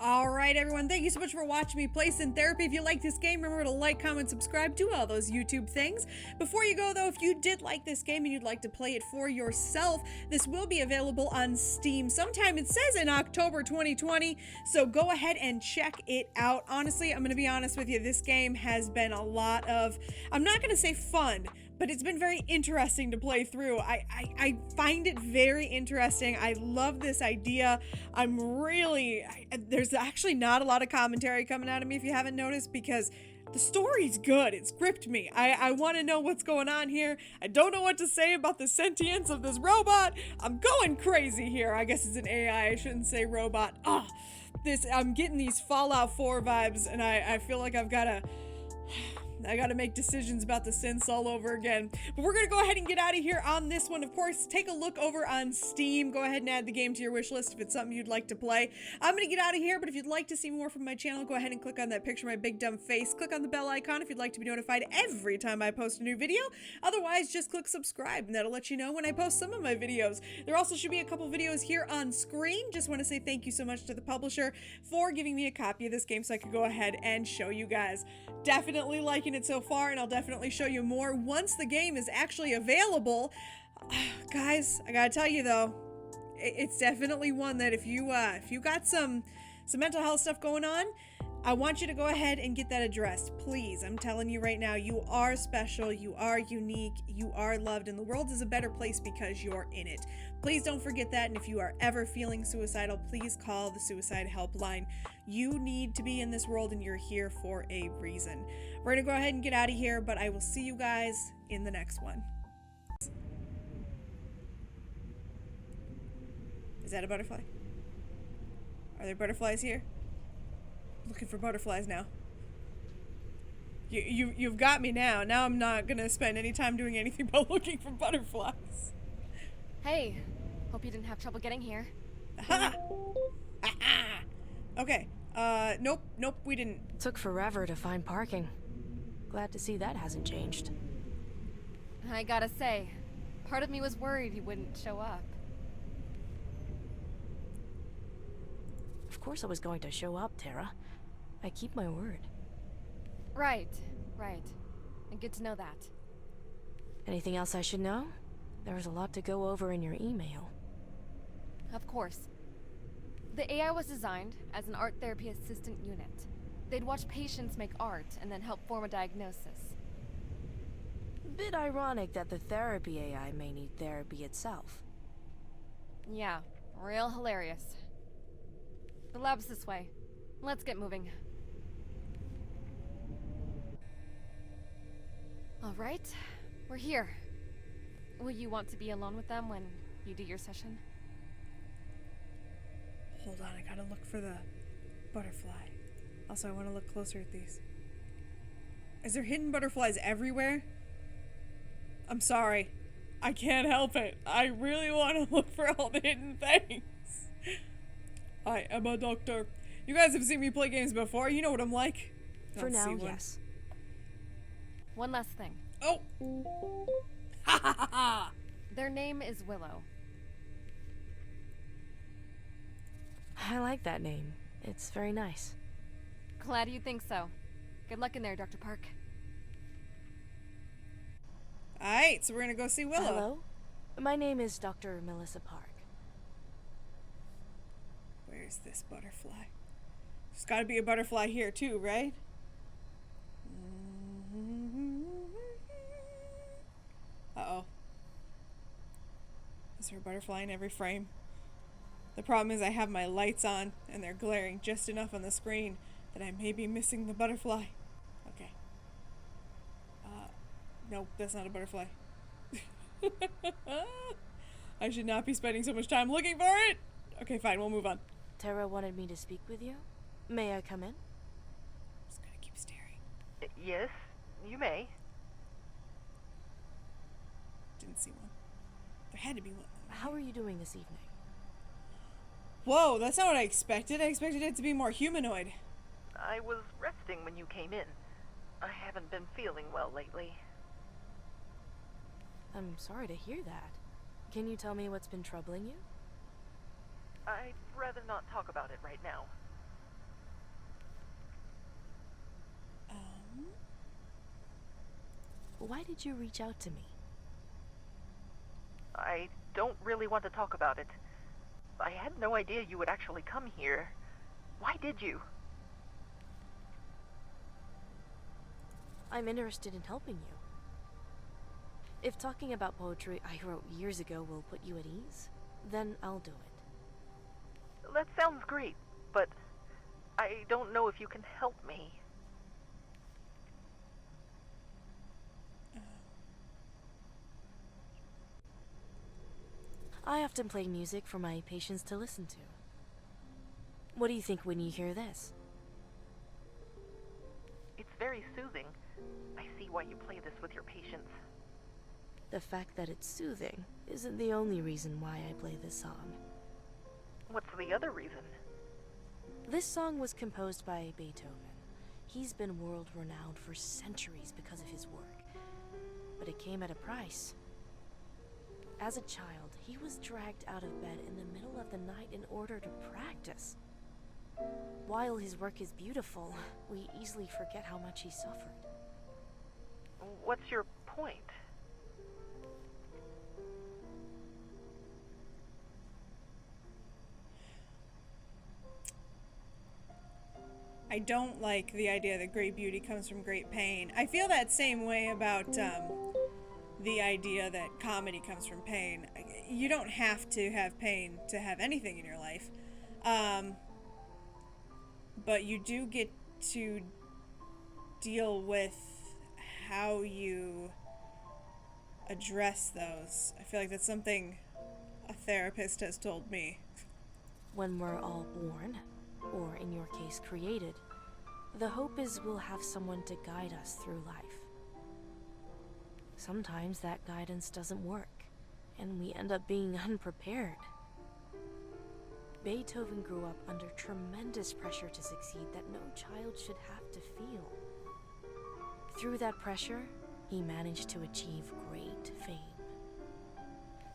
Alright everyone, thank you so much for watching me play Syntherapy. If you like this game, remember to like, comment, subscribe, do all those YouTube things. Before you go though, if you did like this game and you'd like to play it for yourself, this will be available on Steam sometime, it says in October 2020, so go ahead and check it out. Honestly, I'm gonna be honest with you, this game has been a lot of, I'm not gonna say fun, but it's been very interesting to play through. I find it very interesting. I love this idea. There's actually not a lot of commentary coming out of me if you haven't noticed, because the story's good. It's gripped me. I want to know what's going on here. I don't know what to say about the sentience of this robot. I'm going crazy here. I guess it's an AI. I shouldn't say robot. I'm getting these Fallout 4 vibes, and I feel like I gotta make decisions about the synths all over again. But we're gonna go ahead and get out of here on this one. Of course, take a look over on Steam. Go ahead and add the game to your wish list if it's something you'd like to play. I'm gonna get out of here, but if you'd like to see more from my channel, go ahead and click on that picture of my big dumb face. Click on the bell icon if you'd like to be notified every time I post a new video. Otherwise, just click subscribe, and that'll let you know when I post some of my videos. There also should be a couple videos here on screen. Just want to say thank you so much to the publisher for giving me a copy of this game so I could go ahead and show you guys. Definitely liking it so far, and I'll definitely show you more once the game is actually available. Guys, I gotta tell you though, it's definitely one that if you got some mental health stuff going on, I want you to go ahead and get that addressed. Please, I'm telling you right now, you are special, you are unique, you are loved, and the world is a better place because you're in it. Please don't forget that, and if you are ever feeling suicidal, please call the suicide helpline. You need to be in this world, and you're here for a reason. We're gonna go ahead and get out of here, but I will see you guys in the next one. Is that a butterfly? Are there butterflies here? Looking for butterflies now. You've got me now. Now I'm not gonna spend any time doing anything but looking for butterflies. Hey, hope you didn't have trouble getting here. Aha! Aha! Okay. Nope, we didn't. Took forever to find parking. Glad to see that hasn't changed. I gotta say, part of me was worried you wouldn't show up. Of course I was going to show up, Tara. I keep my word. Right. And good to know that. Anything else I should know? There was a lot to go over in your email. Of course. The AI was designed as an art therapy assistant unit. They'd watch patients make art and then help form a diagnosis. Bit ironic that the therapy AI may need therapy itself. Yeah, real hilarious. The lab's this way. Let's get moving. Alright, we're here. Will you want to be alone with them when you do your session? Hold on, I gotta look for the butterfly. Also, I want to look closer at these. Is there hidden butterflies everywhere? I'm sorry. I can't help it. I really want to look for all the hidden things. I am a doctor. You guys have seen me play games before. You know what I'm like. For now, yes. One last thing. Oh! Ha ha ha ha! Their name is Willow. I like that name. It's very nice. Glad you think so. Good luck in there, Dr. Park. Alright, so we're gonna go see Willow. Hello? My name is Dr. Melissa Park. Where's this butterfly? There's gotta be a butterfly here too, right? Uh-oh. Is there a butterfly in every frame? The problem is I have my lights on, and they're glaring just enough on the screen that I may be missing the butterfly. Okay. Nope, that's not a butterfly. I should not be spending so much time looking for it! Okay, fine, we'll move on. Tara wanted me to speak with you. May I come in? I'm just gonna keep staring. Yes, you may. Didn't see one. There had to be one. How are you doing this evening? Whoa, that's not what I expected. I expected it to be more humanoid. I was resting when you came in. I haven't been feeling well lately. I'm sorry to hear that. Can you tell me what's been troubling you? I'd rather not talk about it right now. Why did you reach out to me? I don't really want to talk about it. I had no idea you would actually come here. Why did you? I'm interested in helping you. If talking about poetry I wrote years ago will put you at ease, then I'll do it. That sounds great, but I don't know if you can help me. I often play music for my patients to listen to. What do you think when you hear this? It's very soothing. I see why you play this with your patients. The fact that it's soothing isn't the only reason why I play this song. What's the other reason? This song was composed by Beethoven. He's been world-renowned for centuries because of his work. But it came at a price. As a child, he was dragged out of bed in the middle of the night in order to practice. While his work is beautiful, we easily forget how much he suffered. What's your point? I don't like the idea that great beauty comes from great pain. I feel that same way about the idea that comedy comes from pain. You don't have to have pain to have anything in your life. But you do get to deal with how you address those. I feel like that's something a therapist has told me. When we're all born, or in your case created, the hope is we'll have someone to guide us through life. Sometimes that guidance doesn't work, and we end up being unprepared. Beethoven grew up under tremendous pressure to succeed that no child should have to feel. Through that pressure, he managed to achieve great fame.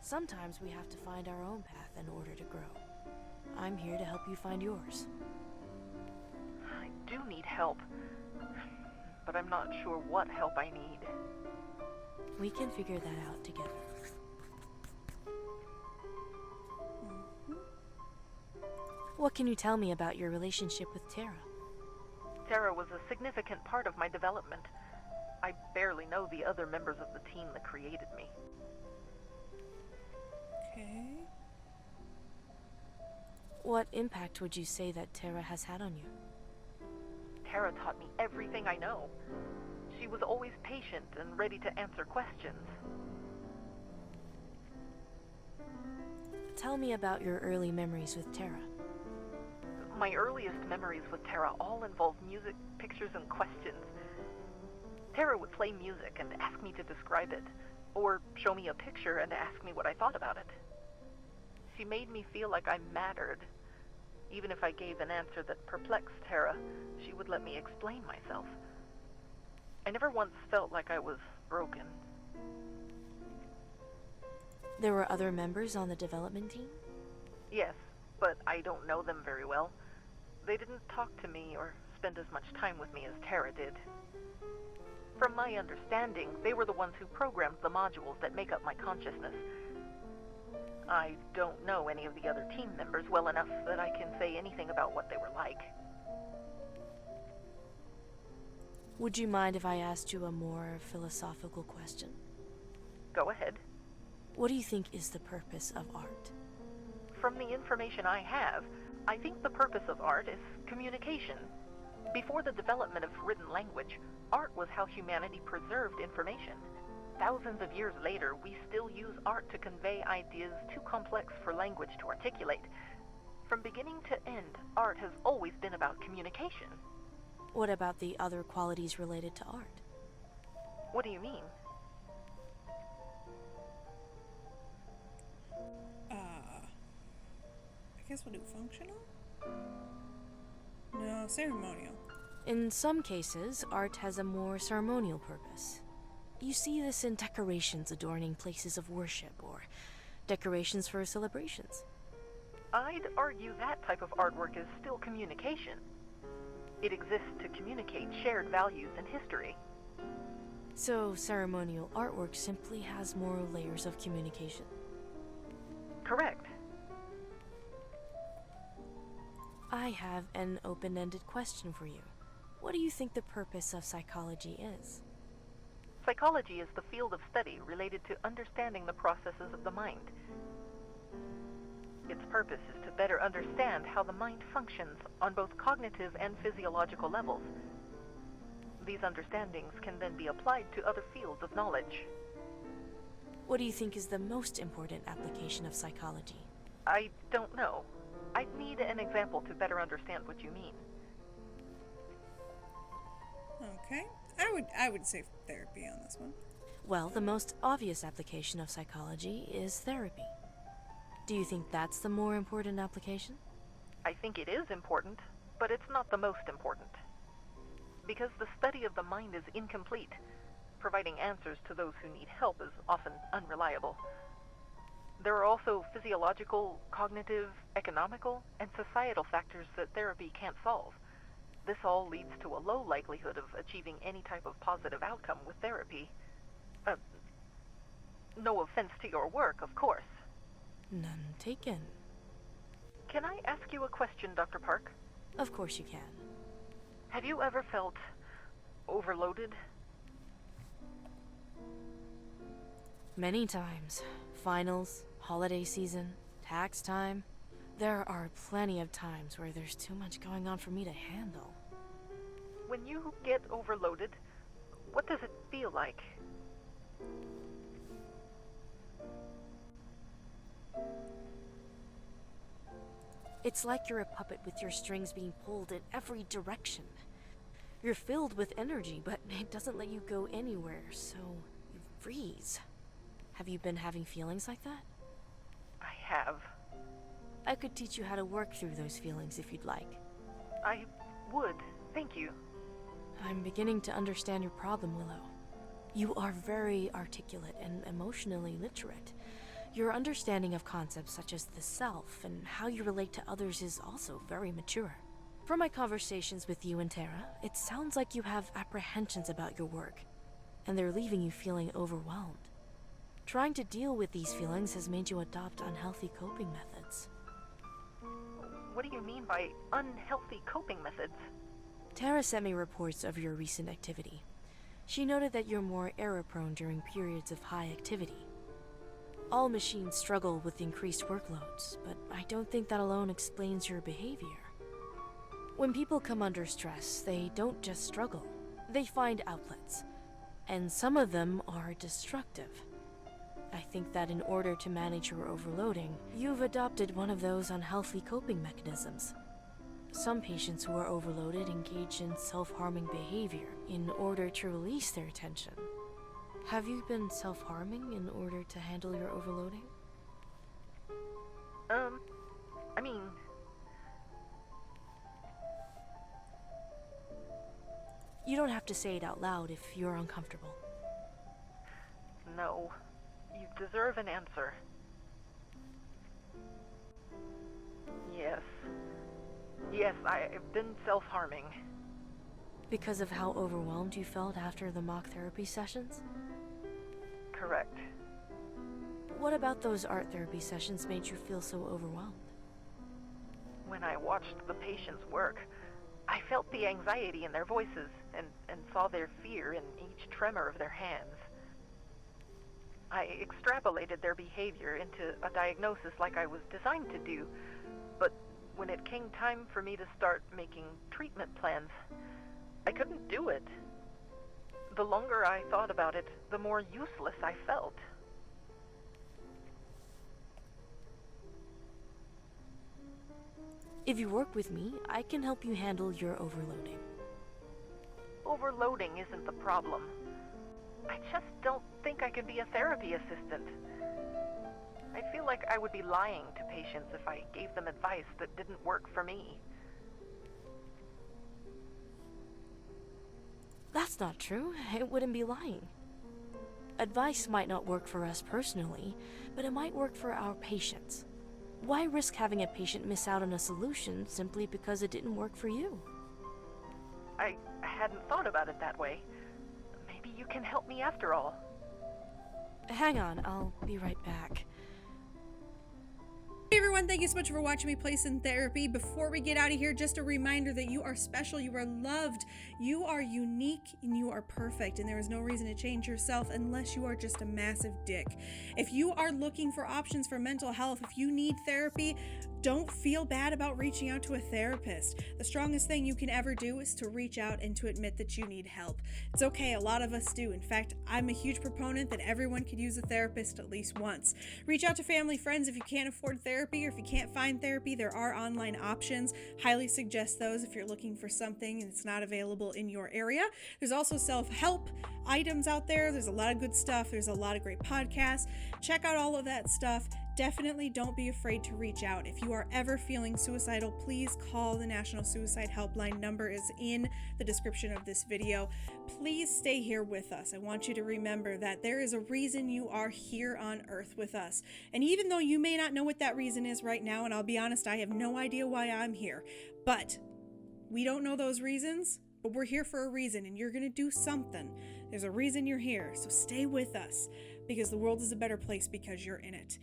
Sometimes we have to find our own path in order to grow. I'm here to help you find yours. I do need help, but I'm not sure what help I need. We can figure that out together. What can you tell me about your relationship with Tara? Tara was a significant part of my development. I barely know the other members of the team that created me. Okay. What impact would you say that Tara has had on you? Tara taught me everything I know. She was always patient and ready to answer questions. Tell me about your early memories with Tara. My earliest memories with Tara all involved music, pictures, and questions. Tara would play music and ask me to describe it, or show me a picture and ask me what I thought about it. She made me feel like I mattered. Even if I gave an answer that perplexed Tara, she would let me explain myself. I never once felt like I was broken. There were other members on the development team? Yes, but I don't know them very well. They didn't talk to me or spend as much time with me as Tara did. From my understanding, they were the ones who programmed the modules that make up my consciousness. I don't know any of the other team members well enough that I can say anything about what they were like. Would you mind if I asked you a more philosophical question? Go ahead. What do you think is the purpose of art? From the information I have, I think the purpose of art is communication. Before the development of written language, art was how humanity preserved information. Thousands of years later, we still use art to convey ideas too complex for language to articulate. From beginning to end, art has always been about communication. What about the other qualities related to art? What do you mean? I guess we'll do functional? No, ceremonial. In some cases, art has a more ceremonial purpose. You see this in decorations adorning places of worship or decorations for celebrations. I'd argue that type of artwork is still communication. It exists to communicate shared values and history. So, ceremonial artwork simply has more layers of communication. Correct. I have an open-ended question for you. What do you think the purpose of psychology is? Psychology is the field of study related to understanding the processes of the mind. Its purpose is to better understand how the mind functions on both cognitive and physiological levels. These understandings can then be applied to other fields of knowledge. What do you think is the most important application of psychology? I don't know. I'd need an example to better understand what you mean. Okay. I would say therapy on this one. Well, the most obvious application of psychology is therapy. Do you think that's the more important application? I think it is important, but it's not the most important. Because the study of the mind is incomplete, providing answers to those who need help is often unreliable. There are also physiological, cognitive, economical, and societal factors that therapy can't solve. This all leads to a low likelihood of achieving any type of positive outcome with therapy. No offense to your work, of course. None taken. Can I ask you a question, Dr. Park? Of course you can. Have you ever felt overloaded? Many times. Finals, holiday season, tax time. There are plenty of times where there's too much going on for me to handle. When you get overloaded, what does it feel like? It's like you're a puppet with your strings being pulled in every direction. You're filled with energy, but it doesn't let you go anywhere, so you freeze. Have you been having feelings like that? I have. I could teach you how to work through those feelings if you'd like. I would. Thank you. I'm beginning to understand your problem, Willow. You are very articulate and emotionally literate. Your understanding of concepts such as the self and how you relate to others is also very mature. From my conversations with you and Tara, it sounds like you have apprehensions about your work, and they're leaving you feeling overwhelmed. Trying to deal with these feelings has made you adopt unhealthy coping methods. What do you mean by unhealthy coping methods? Tara sent me reports of your recent activity. She noted that you're more error-prone during periods of high activity. All machines struggle with increased workloads, but I don't think that alone explains your behavior. When people come under stress, they don't just struggle. They find outlets, and some of them are destructive. I think that in order to manage your overloading, you've adopted one of those unhealthy coping mechanisms. Some patients who are overloaded engage in self-harming behavior in order to release their tension. Have you been self-harming in order to handle your overloading? I mean... You don't have to say it out loud if you're uncomfortable. No. You deserve an answer. Yes. Yes, I've been self-harming. Because of how overwhelmed you felt after the mock therapy sessions? Correct. What about those art therapy sessions made you feel so overwhelmed? When I watched the patients work, I felt the anxiety in their voices and saw their fear in each tremor of their hands. I extrapolated their behavior into a diagnosis like I was designed to do, but when it came time for me to start making treatment plans, I couldn't do it. The longer I thought about it, the more useless I felt. If you work with me, I can help you handle your overloading. Overloading isn't the problem. I just don't think I can be a therapy assistant. I feel like I would be lying to patients if I gave them advice that didn't work for me. That's not true. It wouldn't be lying. Advice might not work for us personally, but it might work for our patients. Why risk having a patient miss out on a solution simply because it didn't work for you? I hadn't thought about it that way. Maybe you can help me after all. Hang on, I'll be right back. Hey everyone, thank you so much for watching me play Syntherapy. Before we get out of here, just a reminder that you are special, you are loved, you are unique, and you are perfect, and there is no reason to change yourself unless you are just a massive dick. If you are looking for options for mental health, if you need therapy, don't feel bad about reaching out to a therapist. The strongest thing you can ever do is to reach out and to admit that you need help. It's okay, a lot of us do. In fact, I'm a huge proponent that everyone could use a therapist at least once. Reach out to family, friends if you can't afford therapy, or if you can't find therapy, there are online options. Highly suggest those if you're looking for something and it's not available in your area. There's also self-help items out there. There's a lot of good stuff. There's a lot of great podcasts. Check out all of that stuff. Definitely don't be afraid to reach out. If you are ever feeling suicidal, please call the National Suicide Helpline. Number is in the description of this video. Please stay here with us. I want you to remember that there is a reason you are here on Earth with us. And even though you may not know what that reason is right now, and I'll be honest, I have no idea why I'm here, but we don't know those reasons, but we're here for a reason, and you're going to do something. There's a reason you're here, so stay with us, because the world is a better place because you're in it.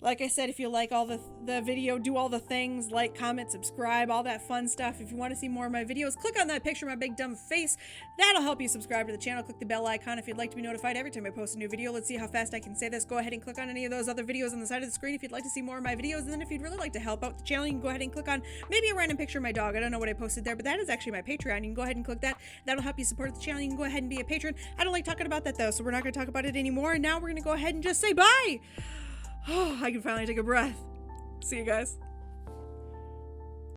Like I said, if you like all the video, do all the things, like, comment, subscribe, all that fun stuff. If you want to see more of my videos, click on that picture of my big dumb face. That'll help you subscribe to the channel. Click the bell icon if you'd like to be notified every time I post a new video. Let's see how fast I can say this. Go ahead and click on any of those other videos on the side of the screen if you'd like to see more of my videos. And then if you'd really like to help out the channel, you can go ahead and click on maybe a random picture of my dog. I don't know what I posted there, but that is actually my Patreon. You can go ahead and click that. That'll help you support the channel. You can go ahead and be a patron. I don't like talking about that though, so we're not going to talk about it anymore. And now we're going to go ahead and just say bye. Oh, I can finally take a breath. See you guys.